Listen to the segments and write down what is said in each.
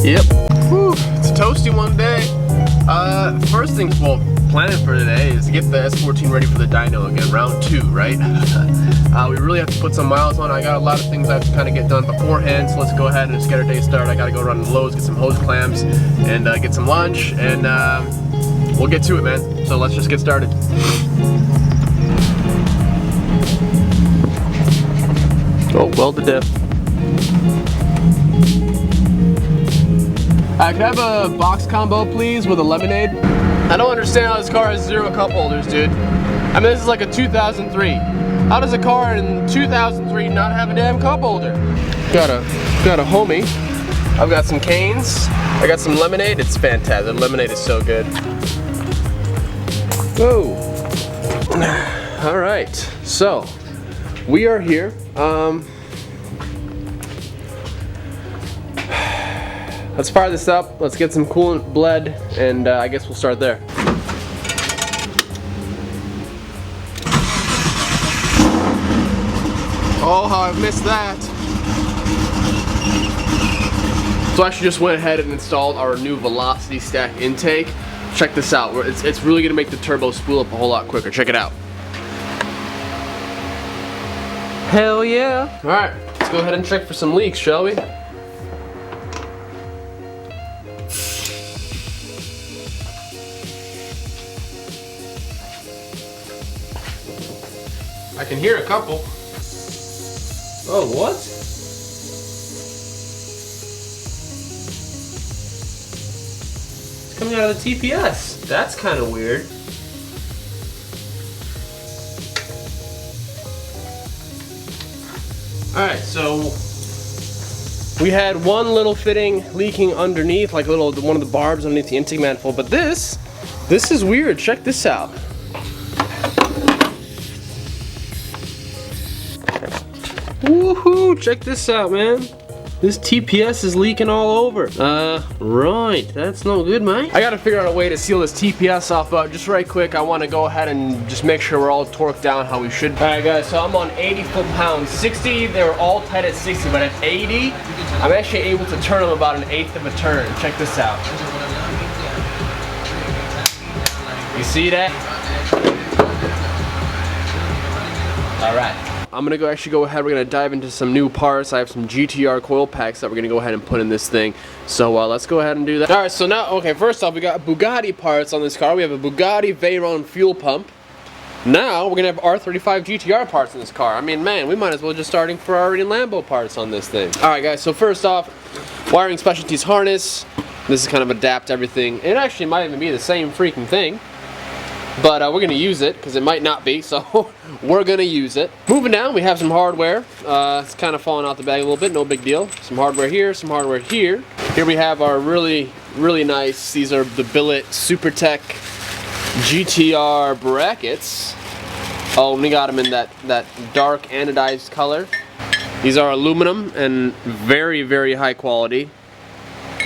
Yep. Whew, it's a toasty one day. First things, well, planning for today is to get the S14 ready for the dyno again, round 2, right? We really have to put some miles on. I got a lot of things I have to kind of get done beforehand, so let's go ahead and just get our day started. I gotta go run to Lowe's, get some hose clamps, and get some lunch, and we'll get to it, man. So let's just get started. Oh, well to death. Can I have a box combo, please, with a lemonade? I don't understand how this car has 0 cup holders, dude. I mean, this is like a 2003. How does a car in 2003 not have a damn cup holder? Got a homie. I've got some canes. I got some lemonade. It's fantastic. The lemonade is so good. Whoa. All right. So we are here. Let's fire this up, let's get some coolant bled, and I guess we'll start there. Oh, how I've missed that. So I actually just went ahead and installed our new Velocity Stack intake. Check this out, it's really gonna make the turbo spool up a whole lot quicker. Check it out. Hell yeah. All right, let's go ahead and check for some leaks, shall we? I can hear a couple. Oh, what? It's coming out of the TPS. That's kind of weird. Alright, so we had one little fitting leaking underneath, like one of the barbs underneath the intake manifold, but this is weird. Check this out. Woohoo! Check this out, man. This TPS is leaking all over. Right. That's no good, man. I gotta figure out a way to seal this TPS off, but just right quick, I want to go ahead and just make sure we're all torqued down how we should. Alright, guys, so I'm on 80 foot-pounds. 60, they were all tight at 60, but at 80, I'm actually able to turn them about 1/8 of a turn. Check this out. You see that? Alright. I'm gonna actually go ahead, we're gonna dive into some new parts. I have some GTR coil packs that we're gonna go ahead and put in this thing. So let's go ahead and do that. Alright, so now, okay, first off, we got Bugatti parts on this car. We have a Bugatti Veyron fuel pump. Now, we're gonna have R35 GTR parts in this car. I mean, man, we might as well just starting Ferrari and Lambo parts on this thing. Alright guys, so first off, wiring specialties harness. This is kind of adapt everything. It actually might even be the same freaking thing. But we're going to use it, because it might not be, so we're going to use it. Moving down, we have some hardware. It's kind of falling out the bag a little bit, no big deal. Some hardware here, some hardware here. Here we have our really nice, these are the Billet SuperTech GTR brackets. Oh, we got them in that dark anodized color. These are aluminum and very high quality.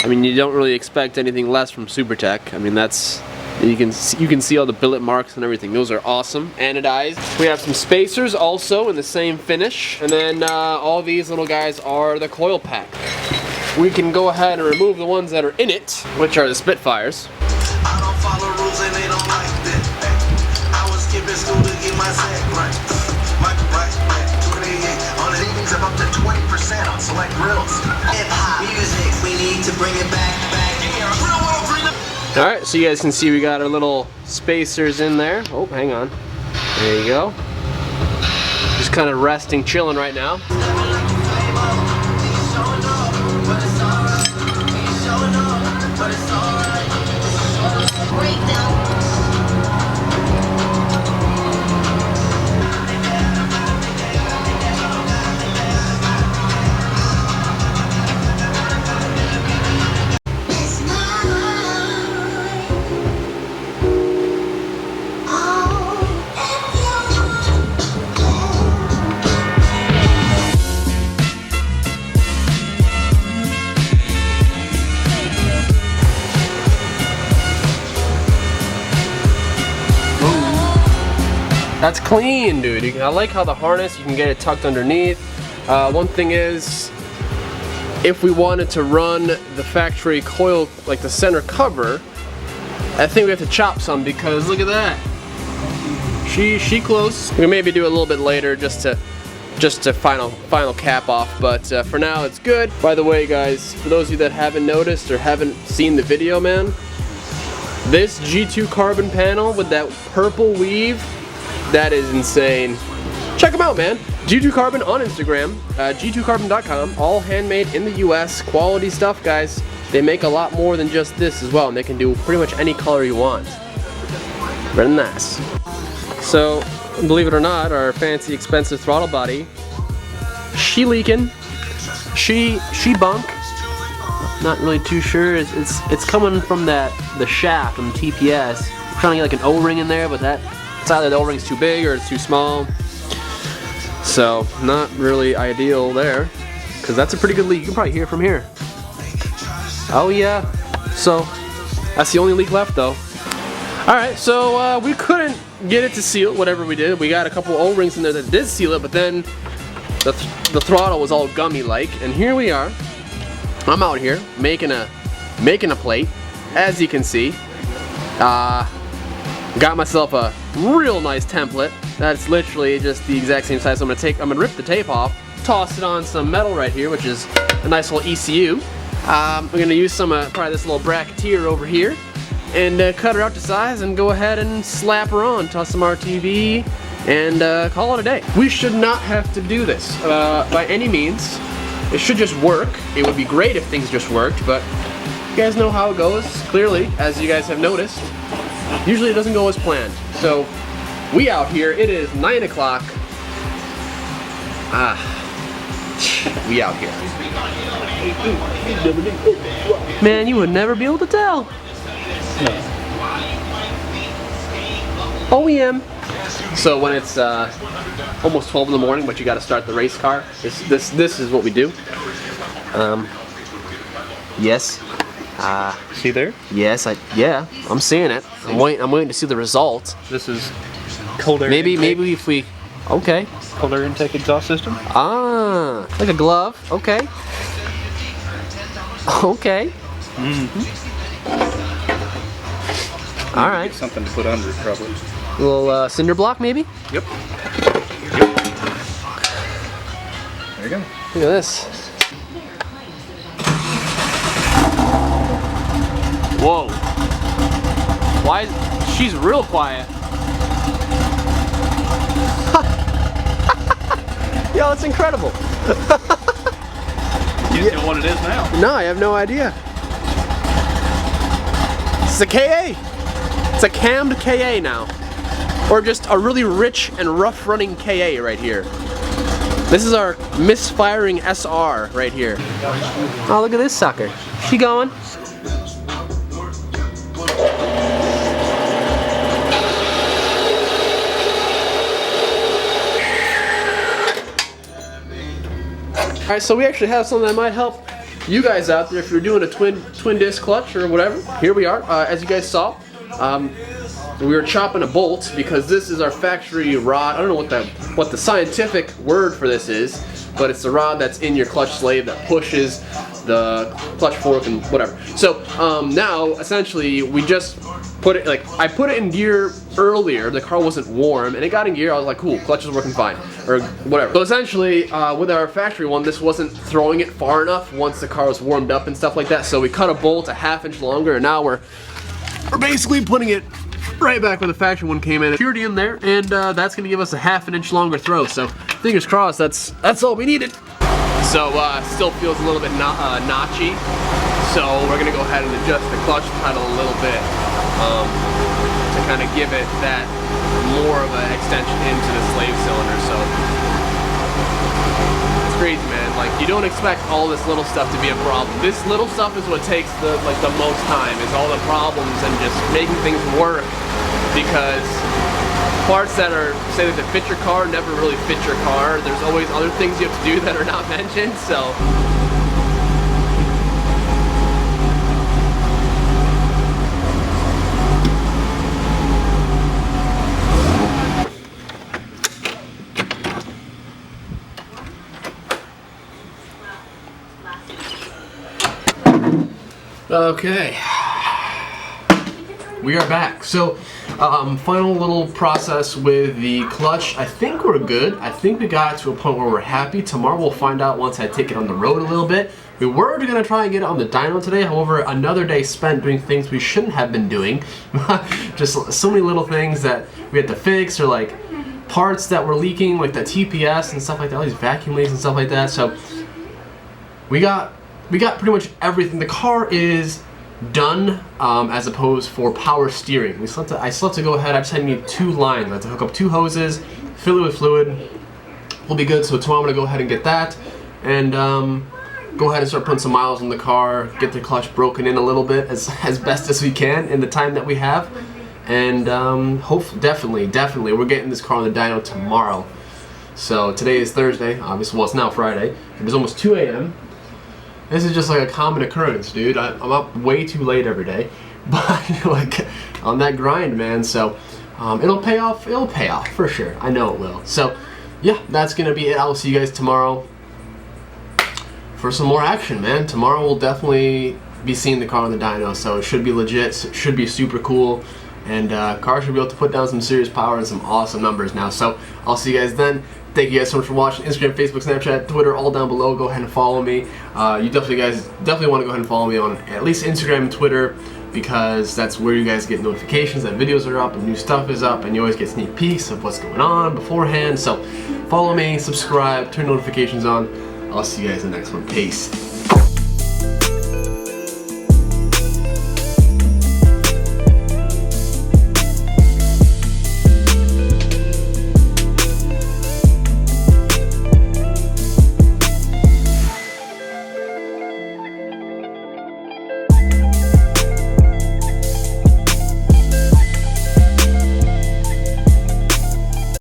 I mean, you don't really expect anything less from SuperTech. I mean, that's... You can see all the billet marks and everything. Those are awesome. Anodized. We have some spacers also in the same finish. And then all these little guys are the coil pack. We can go ahead and remove the ones that are in it, which are the Spitfires. I don't follow rules and they don't like that. I was skipping school to get my Zack right. On savings of up to 20% on select grills. Hip-hop music, we need to bring it back. Alright, so you guys can see we got our little spacers in there. Oh, hang on. There you go. Just kind of resting, chilling right now. That's clean, dude. I like how the harness, you can get it tucked underneath. One thing is, if we wanted to run the factory coil, like the center cover, I think we have to chop some because look at that. She close. We maybe do a little bit later just to final cap off, but for now it's good. By the way, guys, for those of you that haven't noticed or haven't seen the video, man, this G2 carbon panel with that purple weave, that is insane. Check them out, man. G2 Carbon on Instagram, g2carbon.com, all handmade in the US, quality stuff, guys. They make a lot more than just this as well, and they can do pretty much any color you want. Very nice. So, believe it or not, our fancy expensive throttle body, she leaking, she bunk. Not really too sure. It's coming from the shaft from TPS. I'm trying to get like an O-ring in there, but it's either the O-ring's too big or it's too small. So not really ideal there, because that's a pretty good leak. You can probably hear it from here. Oh yeah. So that's the only leak left though. All right, so we couldn't get it to seal, whatever we did. We got a couple O-rings in there that did seal it, but then the throttle was all gummy-like, and here we are. I'm out here making a plate, as you can see. Got myself a real nice template. That's literally just the exact same size. I'm gonna rip the tape off, toss it on some metal right here, which is a nice little ECU. We're gonna use some probably this little bracketeer over here, and cut her out to size and go ahead and slap her on, toss some RTV, and call it a day. We should not have to do this by any means. It should just work. It would be great if things just worked, but you guys know how it goes, clearly, as you guys have noticed. Usually it doesn't go as planned. So we out here, it is 9 o'clock. We out here. Man, you would never be able to tell. OEM. So when it's almost 12 in the morning, but you got to start the race car, this is what we do. Yes. See there? Yes, yeah, I'm seeing it. I'm waiting to see the result. This is cold air. Maybe if we, okay. Cold air intake exhaust system. Ah, like a glove. Okay. Okay. All right. Get something to put under it, probably. A little cinder block, maybe. Yep. There you go. Look at this. Whoa. Why? She's real quiet. Yo, it's incredible. You just know what it is now. No, I have no idea. It's a KA. It's a cammed KA now. Or just a really rich and rough running KA right here. This is our misfiring SR right here. Oh, look at this sucker. She going? Alright, so we actually have something that might help you guys out there if you're doing a twin disc clutch or whatever. Here we are, as you guys saw. We were chopping a bolt because this is our factory rod. I don't know what the scientific word for this is, but it's the rod that's in your clutch slave that pushes the clutch fork and whatever. So now essentially we just put it, like, I put it in gear earlier. The car wasn't warm and it got in gear. I was like, cool, clutch is working fine or whatever. So essentially with our factory one, this wasn't throwing it far enough once the car was warmed up and stuff like that. So we cut a bolt a ½ inch longer, and now we're basically putting it right back where the factory one came in. Purity in there, and that's gonna give us a ½ inch longer throw. So fingers crossed, that's all we needed. So still feels a little bit notchy. So we're gonna go ahead and adjust the clutch pedal a little bit to kind of give it that more of an extension into the slave cylinder. So it's crazy, man. Like, you don't expect all this little stuff to be a problem. This little stuff is what takes the most time, is all the problems and just making things work, because parts that are, say that fit your car never really fit your car. There's always other things you have to do that are not mentioned, so. Okay, we are back. So, final little process with the clutch. I think we're good. I think we got to a point where we're happy. Tomorrow we'll find out once I take it on the road a little bit. We were gonna try and get it on the dyno today. However, another day spent doing things we shouldn't have been doing. Just so many little things that we had to fix, or like parts that were leaking, like the TPS and stuff like that, all these vacuum leaks and stuff like that. So we got pretty much everything. The car is done, as opposed for power steering. I still have to go ahead. I just need 2 lines. I have to hook up 2 hoses, fill it with fluid. We'll be good. So tomorrow I'm gonna go ahead and get that, and go ahead and start putting some miles on the car, get the clutch broken in a little bit as best as we can in the time that we have, and hopefully, definitely, we're getting this car on the dyno tomorrow. So today is Thursday, obviously. Well, it's now Friday. It is almost 2 a.m. This is just like a common occurrence, dude. I'm up way too late every day, but like on that grind, man. So it'll pay off. It'll pay off for sure. I know it will. So yeah, that's gonna be it. I'll see you guys tomorrow for some more action, man. Tomorrow we'll definitely be seeing the car on the dyno, so it should be legit. It should be super cool, and car should be able to put down some serious power and some awesome numbers now. So I'll see you guys then. Thank you guys so much for watching. Instagram, Facebook, Snapchat, Twitter, all down below. Go ahead and follow me. You definitely want to go ahead and follow me on at least Instagram and Twitter, because that's where you guys get notifications that videos are up and new stuff is up, and you always get sneak peeks of what's going on beforehand. So follow me, subscribe, turn notifications on. I'll see you guys in the next one. Peace.